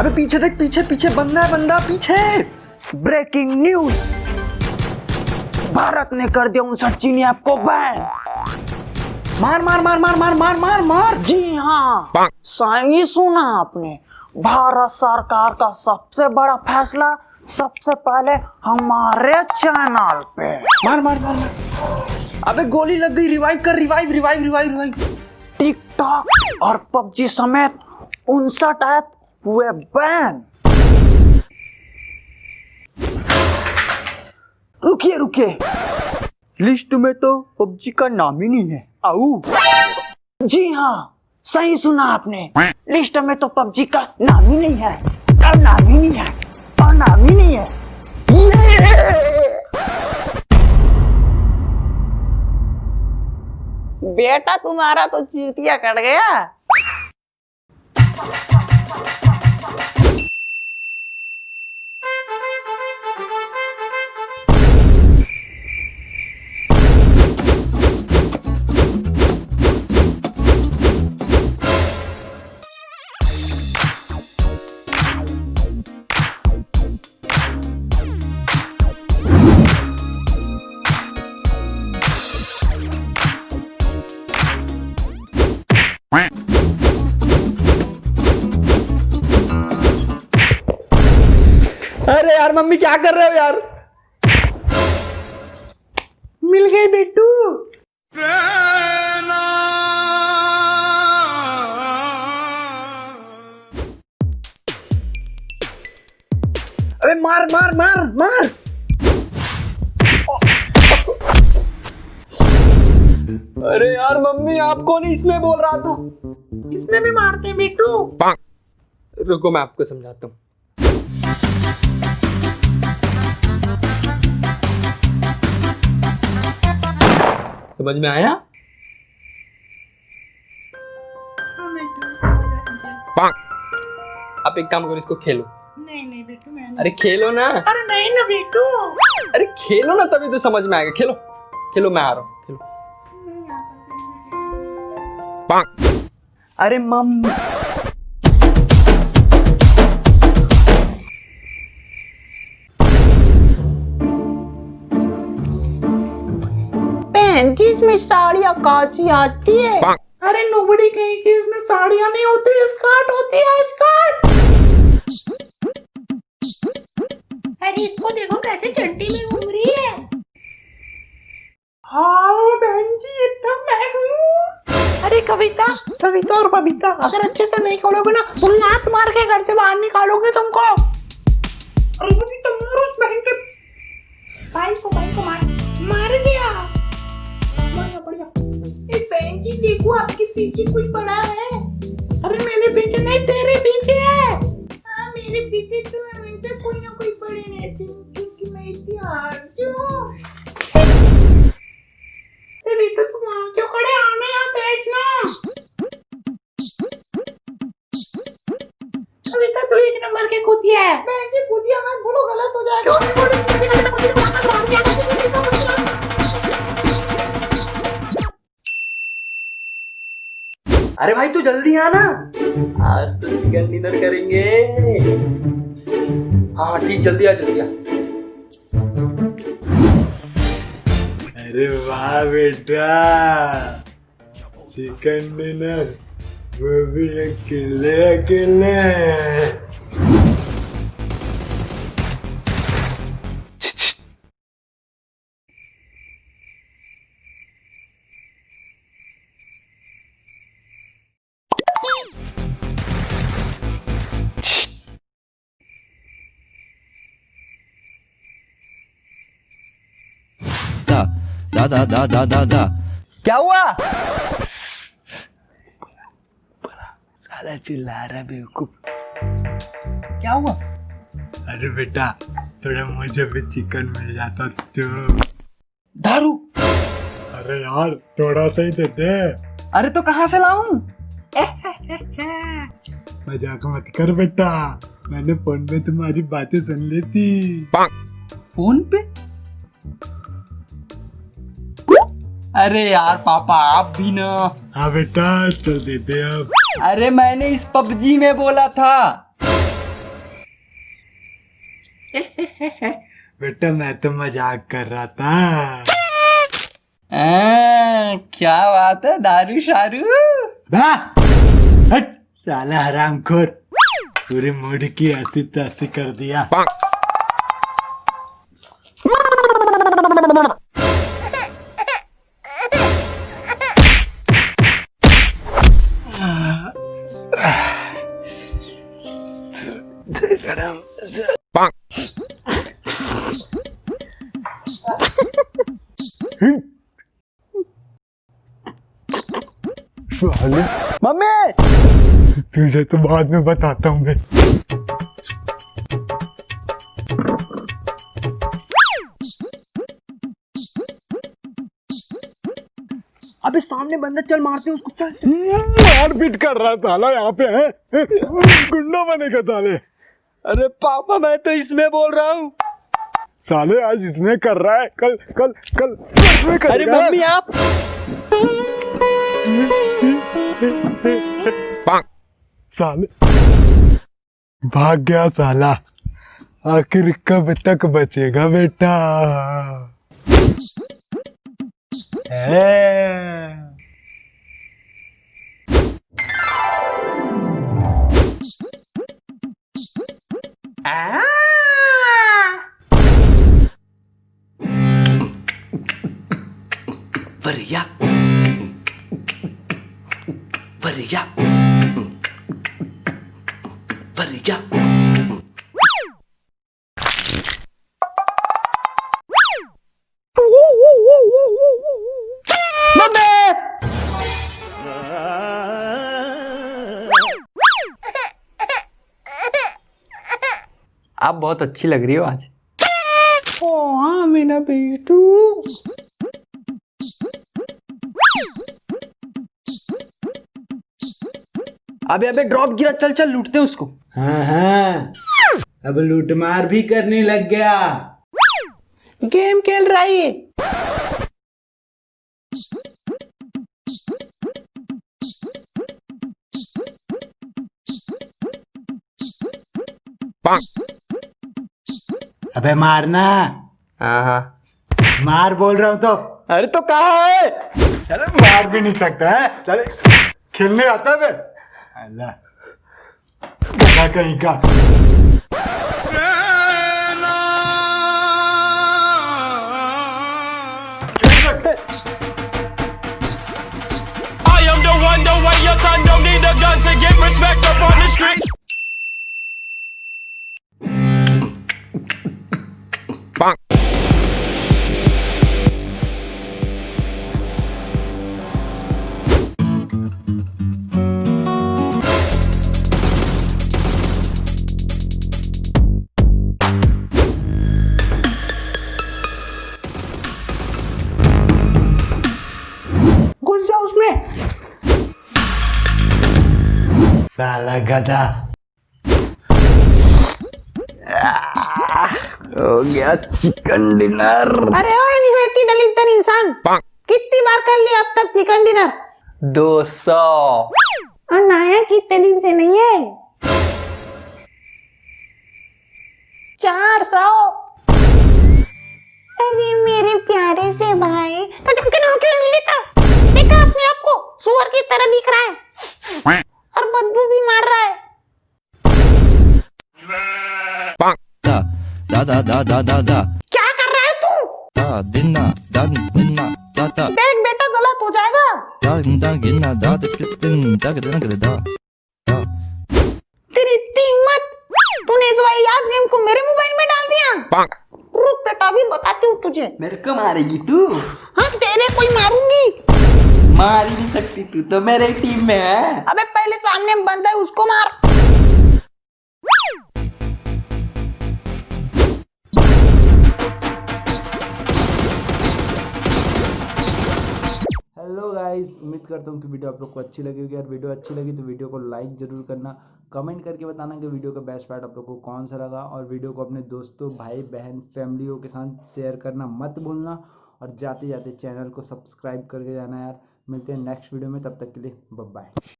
अबे पीछे देख, पीछे पीछे बंदा है, बंदा पीछे। ब्रेकिंग न्यूज, भारत ने कर दिया 59 चीनी ऐप को बैन। मार मार मार मार मार मार मार मार। जी हाँ, सही सुना आपने। भारत सरकार का सबसे बड़ा फैसला सबसे पहले हमारे चैनल पे। मार मार मार मार। अबे गोली लग गई, रिवाइव कर, revive revive revive revive. TikTok और पबजी समेत 59 ऐप हुए बैन। रुकिए रुकिए, लिस्ट में तो पबजी का नाम ही नहीं है। आऊ। जी हाँ, सही सुना आपने। लिस्ट में तो पबजी का नाम ही नहीं है, और नाम ही नहीं है, और नाम ही नहीं है। बेटा तुम्हारा तो चूतिया कट गया। अरे यार मम्मी क्या कर रहे हो यार? मिल गई बेटू। अबे मार मार मार मार। अरे यार मम्मी, आपको नहीं इसमें बोल रहा था। इसमें भी मारते हैं बेटू। रुको मैं आपको समझाता हूँ। समझ में आया? आप एक काम करो, इसको खेलो। नहीं बेटू, मैं अरे खेलो ना। अरे नहीं ना बेटू। अरे खेलो ना, तभी तो समझ में आएगा। खेलो खेलो, मैं आ रहा हूँ, खेलो। अरे मम बहन जी, इसमें साड़ियाँ काशी आती है। अरे नोबड़ी कहीं की, इसमें साड़ियाँ नहीं होती, स्कर्ट होती है, स्कर्ट। अरे इसको देखो कैसे चड्डी में घूम रही है। हाँ बहन जी, ये तो मैं हूँ। अरे कविता, सविता और बबीता, अगर अच्छे से नहीं खोलोगे ना तो लात मार के घर से बाहर निकालोगे तुमको। अरे बबीता, मारो उस बहन के भाई को मार दिया। बढ़िया। बहन जी देखो, आपके पीछे कोई पड़ा है। अरे मेरे पीछे नहीं, तेरे पीछे है। हाँ मेरे पीछे तो हमेशा कोई ना कोई पड़े रहते हैं, क्योंकि मैं इतनी आलसी हूँ। बेटा तुम वहाँ क्यों खड़े, आना यहाँ बैठना। बेटा तू एक नंबर के कुतिया है। बहन जी कुतिया मत बोलो, गलत हो जाएगा। अरे भाई तू जल्दी आना, आज तो चिकन डिनर करेंगे। हाँ ठीक, जल्दी आ जल्दी आ। अरे वाह बेटा, चिकन डिनर, वो भी अकेले अकेले। दा क्या हुआ? साला चिल्ला रहा बेवकूफ। क्या हुआ? अरे बेटा, थोड़ा मुझे भी चिकन मिल जाता तो। दारू? अरे यार थोड़ा सा ही दे दे। अरे तो कहाँ से लाऊं? मजाक मत कर बेटा, मैंने फोन में तुम्हारी बातें सुन ली थी। फोन पे? अरे यार पापा आप भी ना। हाँ बेटा चल देते अब। अरे मैंने इस पबजी में बोला था। बेटा मैं तो मजाक कर रहा था। क्या बात है दारू शारू। हट साला हरामखोर, पूरे मूड की ऐसी तैसी कर दिया। मम्मी तुझे तो बाद में बताता हूँ मैं। अबे सामने बंदा, चल मारते हैं उसको, चल। मारपीट कर रहा है साला यहाँ पे है, गुंडा बनेगा साले। अरे पापा मैं तो इसमें बोल रहा हूँ। साले आज इसमें कर रहा है, कल कल कल इसमें करेगा। अरे मम्मी आप साले भाग गया साला, आखिर कब तक बचेगा बेटा। वरिया वरिया वरिया। आप बहुत अच्छी लग रही हो आज। ओ हाँ मेरा बेटू। अबे अबे ड्रॉप गिरा, चल चल लूटते हैं उसको। हाँ हाँ, अब लूटमार भी करने लग गया। गेम खेल रहा है ये। अबे मारना। हाँ हाँ। मार बोल रहा हूँ तो। अरे तो कहाँ है? अरे मार भी नहीं सकता है, चले खेलने आता है। अल्लाह गधा कहीं का। I am the one, the way your son don't need a gun to get respect up on the street. घुस जाओ उसमें। साला गधा। हो गया चिकन डिनर। अरे ओए निहायती दलित इंसान, कितनी बार कर लिया अब तक चिकन डिनर? 200। और नाया कितने दिन से नहीं है? 400। अरे मेरे प्यारे से भाई, तो जब क्यों लेता? देखा अपने आप को सुअर की तरह दिख रहा है और बदबू भी मार रहा है। Da. क्या कर रहा है तू? Dinna, dinna, da. देख बेटा गलत हो जाएगा। तेरी इतनी हिम्मत, तूने इस वाहियात गेम को मेरे मोबाइल में डाल दिया। रुक बेटा अभी बताती हूँ तुझे। मेरे को मारेगी तू? हाँ तेरे कोई मारूंगी। मार ही नहीं सकती, तू तो मेरे टीम में है। अबे पहले सामने बंदा है उसको मार। हेलो गाइस, उम्मीद करता हूँ कि वीडियो आप लोग को अच्छी लगी होगी। यार वीडियो अच्छी लगी तो वीडियो को लाइक जरूर करना, कमेंट करके बताना कि वीडियो का बेस्ट पार्ट आप लोग को कौन सा लगा, और वीडियो को अपने दोस्तों भाई बहन फैमिलियों के साथ शेयर करना मत भूलना, और जाते जाते चैनल को सब्सक्राइब करके जाना यार। मिलते हैं नेक्स्ट वीडियो में, तब तक के लिए बाय बाय।